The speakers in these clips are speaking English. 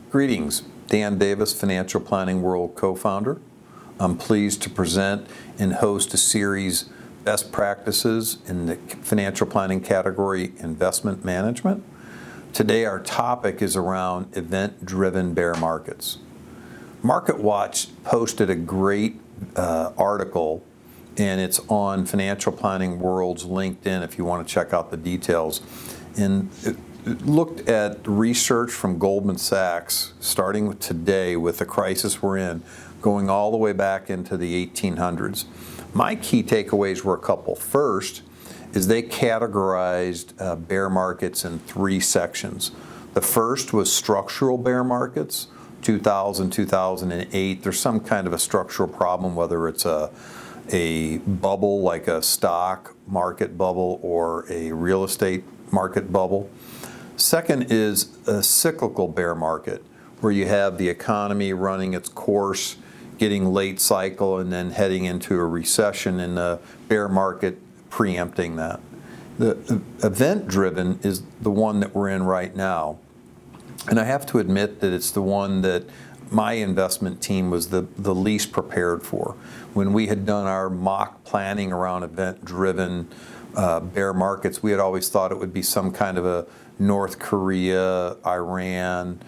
Greetings, Dan Davis, Financial Planning World co-founder. I'm pleased to present and host a series, Best Practices in the Financial Planning category, Investment Management. Today our topic is around event-driven bear markets. MarketWatch posted a great article, and it's on Financial Planning World's LinkedIn if you want to check out the details. And it looked at research from Goldman Sachs, starting with today with the crisis we're in, going all the way back into the 1800s. My key takeaways were a couple. First is they categorized bear markets in three sections. The first was structural bear markets, 2000, 2008. There's some kind of a structural problem, whether it's a bubble like a stock market bubble or a real estate market bubble. Second is a cyclical bear market, where you have the economy running its course, getting late cycle, and then heading into a recession, and the bear market preempting that. The event-driven is the one that we're in right now. And I have to admit that it's the one that my investment team was the least prepared for. When we had done our mock planning around event-driven bear markets, we had always thought it would be some kind of a North Korea, Iran,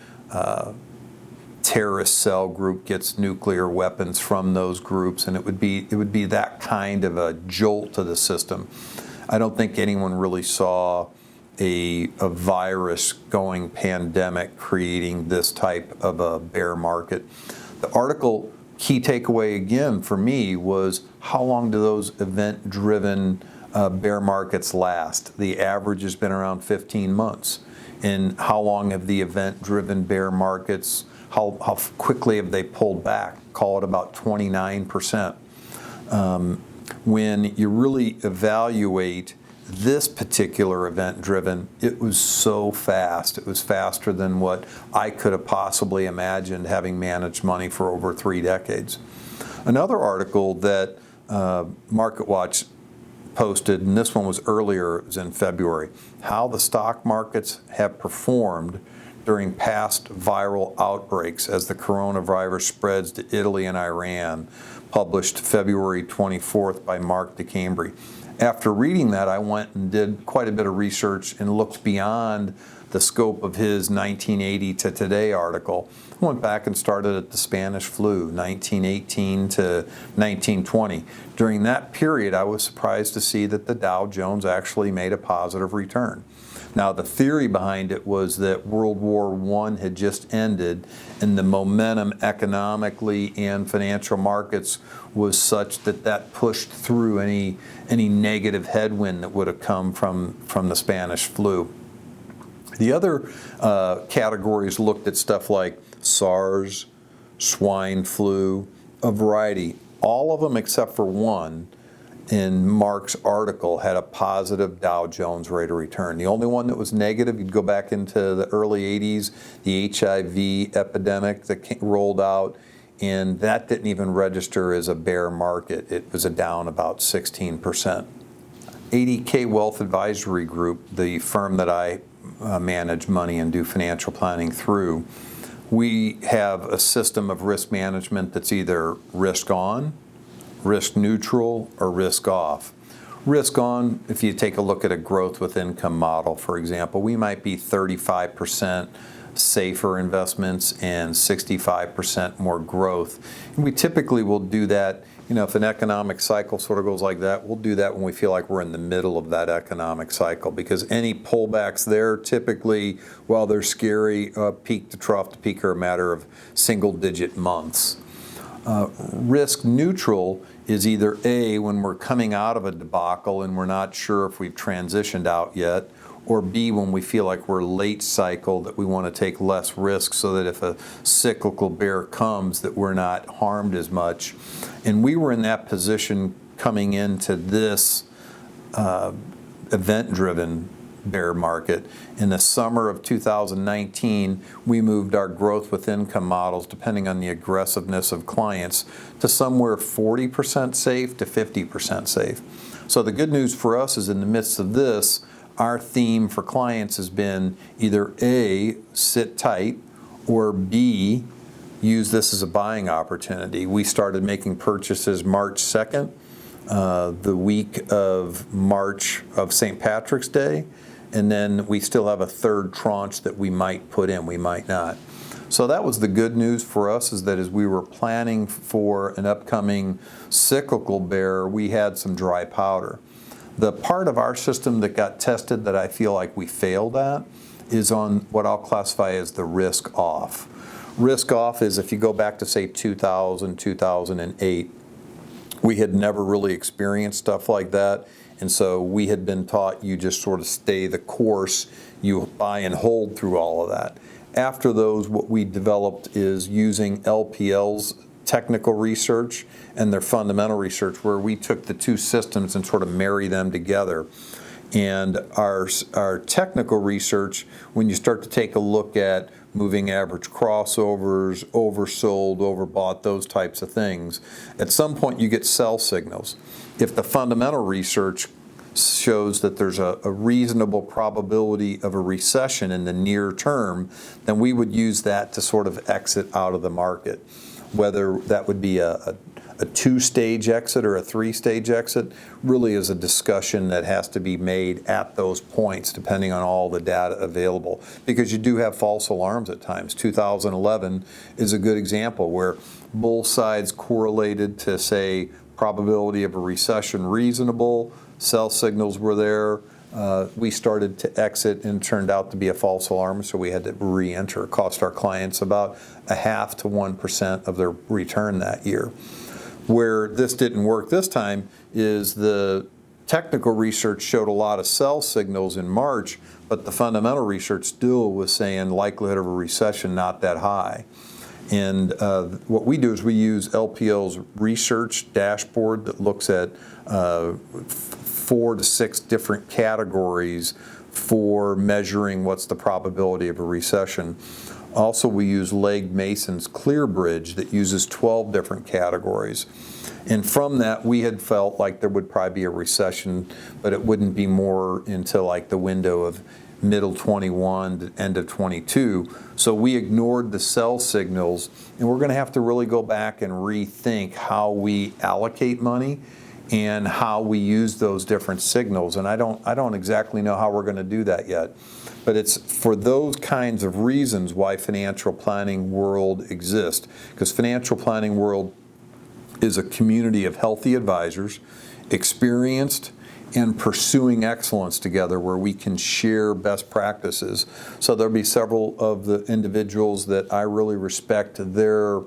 terrorist cell group gets nuclear weapons from those groups, and it would be that kind of a jolt to the system. I don't think anyone really saw a virus going pandemic creating this type of a bear market. The article key takeaway again for me was, how long do those event-driven bear markets last? The average has been around 15 months. And how long have the event-driven bear markets, how quickly have they pulled back? Call it about 29%. When you really evaluate this particular event-driven, it was so fast. It was faster than what I could have possibly imagined, having managed money for over 3 decades. Another article that MarketWatch posted, and this one was earlier, it was in February, how the stock markets have performed during past viral outbreaks as the coronavirus spreads to Italy and Iran, published February 24th by Mark DeCambry. After reading that, I went and did quite a bit of research and looked beyond the scope of his 1980 to today article. I went back and started at the Spanish flu, 1918 to 1920. During that period, I was surprised to see that the Dow Jones actually made a positive return. Now, the theory behind it was that World War I had just ended, and the momentum economically and financial markets was such that that pushed through any negative headwind that would have come from the Spanish flu. The other categories looked at stuff like SARS, swine flu, a variety. All of them except for one in Mark's article had a positive Dow Jones rate of return. The only one that was negative, you'd go back into the early 80s, the HIV epidemic that rolled out, and that didn't even register as a bear market. It was down about 16%. 80K Wealth Advisory Group, the firm that I manage money and do financial planning through, we have a system of risk management that's either risk on, risk neutral, or risk off. Risk on, if you take a look at a growth with income model, for example, we might be 35% safer investments and 65% more growth. And we typically will do that, if an economic cycle sort of goes like that, we'll do that when we feel like we're in the middle of that economic cycle, because any pullbacks there typically, while they're scary, peak to trough to peak are a matter of single-digit months. Risk neutral is either A, when we're coming out of a debacle and we're not sure if we've transitioned out yet, or B, when we feel like we're late cycle, that we want to take less risk so that if a cyclical bear comes, that we're not harmed as much. And we were in that position coming into this event-driven bear market. In the summer of 2019, we moved our growth with income models, depending on the aggressiveness of clients, to somewhere 40% safe to 50% safe. So the good news for us is, in the midst of this, our theme for clients has been either A, sit tight, Or B, use this as a buying opportunity. We started making purchases March 2nd, the week of March of St. Patrick's Day, and then we still have a third tranche that we might put in, we might not. So that was the good news for us, is that as we were planning for an upcoming cyclical bear, we had some dry powder. The part of our system that got tested that I feel like we failed at is on what I'll classify as the risk off. Risk off is if you go back to, say, 2000, 2008, we had never really experienced stuff like that, and so we had been taught you just sort of stay the course, you buy and hold through all of that. After those, what we developed is using LPL's technical research and their fundamental research, where we took the two systems and sort of marry them together. And our technical research, when you start to take a look at moving average crossovers, oversold, overbought, those types of things, at some point you get sell signals. If the fundamental research shows that there's a reasonable probability of a recession in the near term, then we would use that to sort of exit out of the market. Whether that would be a two-stage exit or a three-stage exit really is a discussion that has to be made at those points, depending on all the data available, because you do have false alarms at times. 2011 is a good example where both sides correlated to, say, probability of a recession reasonable, sell signals were there. We started to exit and it turned out to be a false alarm, so we had to re-enter. It cost our clients about 0.5 to 1% of their return that year. Where this didn't work this time is the technical research showed a lot of sell signals in March, but the fundamental research still was saying likelihood of a recession not that high. And what we do is we use LPL's research dashboard that looks at 4 to 6 different categories for measuring what's the probability of a recession. Also, we use Legg Mason's ClearBridge that uses 12 different categories. And from that, we had felt like there would probably be a recession, but it wouldn't be more until like the window of middle 21 to end of 22. So we ignored the sell signals, and we're going to have to really go back and rethink how we allocate money and how we use those different signals. And I don't exactly know how we're going to do that yet. But it's for those kinds of reasons why Financial Planning World exists. Because Financial Planning World is a community of healthy advisors, experienced, and pursuing excellence together, where we can share best practices. So there'll be several of the individuals that I really respect, their,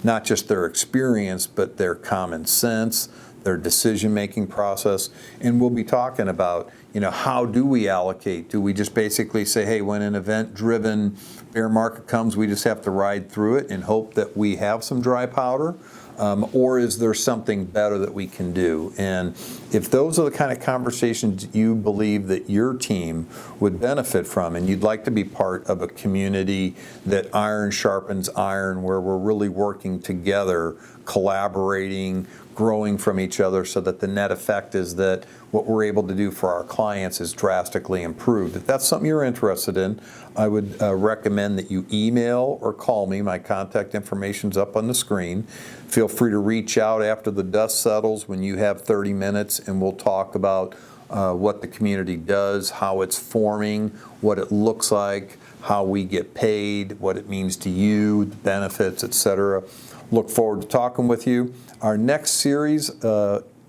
not just their experience, but their common sense, their decision-making process. And we'll be talking about, how do we allocate? Do we just basically say, hey, when an event-driven bear market comes, we just have to ride through it and hope that we have some dry powder? Or is there something better that we can do? And if those are the kind of conversations you believe that your team would benefit from, and you'd like to be part of a community that iron sharpens iron, where we're really working together, collaborating, growing from each other, so that the net effect is that what we're able to do for our clients is drastically improved. If that's something you're interested in, I would recommend that you email or call me. My contact information's up on the screen. Feel free to reach out after the dust settles when you have 30 minutes, and we'll talk about what the community does, how it's forming, what it looks like, how we get paid, what it means to you, the benefits, etc. Look forward to talking with you. Our next series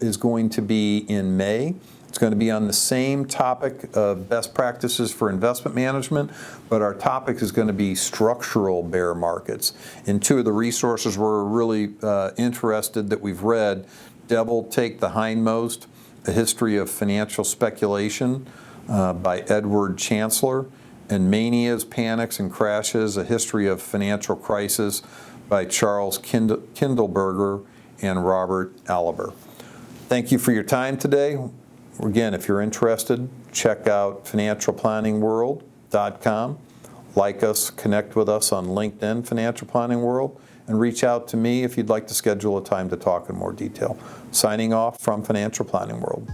is going to be in May. It's going to be on the same topic of best practices for investment management, but our topic is going to be structural bear markets. And two of the resources we're really interested that we've read, Devil Take the Hindmost, A History of Financial Speculation by Edward Chancellor, and Manias, Panics, and Crashes, A History of Financial Crisis by Charles Kindleberger and Robert Aliber. Thank you for your time today. Again, if you're interested, check out financialplanningworld.com. Like us, connect with us on LinkedIn, Financial Planning World, and reach out to me if you'd like to schedule a time to talk in more detail. Signing off from Financial Planning World.